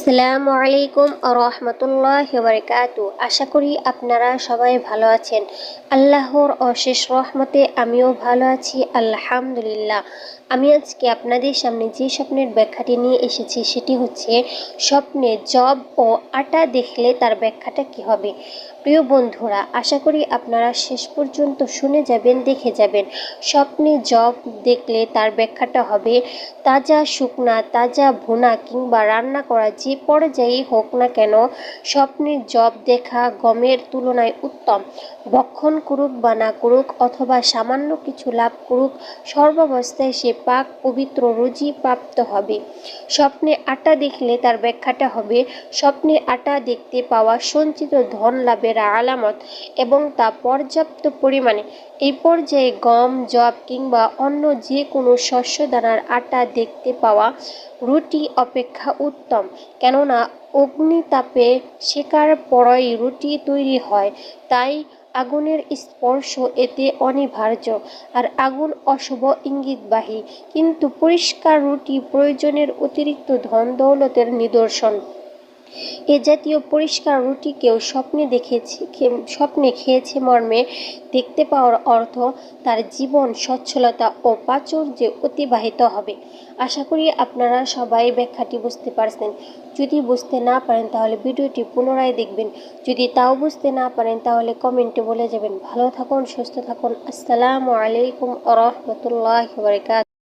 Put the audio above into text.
আসসালামু আলাইকুম রহমতুল্লাহি ওয়া বারাকাতুহু। আশা করি আপনারা সবাই ভালো আছেন। আল্লাহর অশেষ রহমতে আমিও ভালো আছি, আলহামদুলিল্লাহ। আমি আজকে আপনাদের সামনে যে স্বপ্নের ব্যাখ্যাটি নিয়ে এসেছি সেটি হচ্ছে স্বপ্নে জব ও আটা দেখলে তার ব্যাখ্যাটা কি হবে। প্রিয় বন্ধুরা, আশা করি আপনারা শেষ পর্যন্ত শুনে যাবেন, দেখে যাবেন। স্বপ্নে জব দেখলে তার ব্যাখ্যাটা হবে তাজা শুকনা, তাজা ভুনা কিংবা রান্না করা যে পর্যায়েই হোক না কেন, স্বপ্নে জব দেখা গমের তুলনায় উত্তম। ভক্ষণ করুক বা না করুক অথবা সামান্য কিছু লাভ করুক, সর্বাবস্থায় সে পাক পবিত্র রুজি প্রাপ্ত হবে। স্বপ্নে আটা দেখলে তার ব্যাখ্যাটা হবে স্বপ্নে আটা দেখতে পাওয়া সঞ্চিত ধন লাভের আলামত এবং তা পর্যাপ্ত পরিমাণে। এই পর্যায়ে গম, যব কিংবা অন্য যে কোনো শস্য দানার আটা দেখতে পাওয়া রুটি অপেক্ষা উত্তম, কেননা অগ্নিতাপে সেকার পরই রুটি তৈরি হয়, তাই আগুনের স্পর্শ এতে অনিবার্য। আর আগুন অশুভ ইঙ্গিতবাহী, কিন্তু পরিষ্কার রুটি প্রয়োজনের অতিরিক্ত ধন দৌলতের নিদর্শন। এ জাতীয় পরিষ্কার রুটি কেউ স্বপ্নে খেয়েছে মর্মে দেখতে পাওয়ার অর্থ তার জীবন সচ্ছলতা ও প্রাচুর্যে অতিবাহিত হবে। আশা করি আপনারা সবাই ব্যাখ্যাটি বুঝতে পারছেন। যদি বুঝতে না পারেন তাহলে ভিডিওটি পুনরায় দেখবেন। যদি তাও বুঝতে না পারেন তাহলে কমেন্টে বলে যাবেন। ভালো থাকুন, সুস্থ থাকুন। আসসালামু আলাইকুম ওয়া রাহমাতুল্লাহি ওয়া বারাকাতুহু।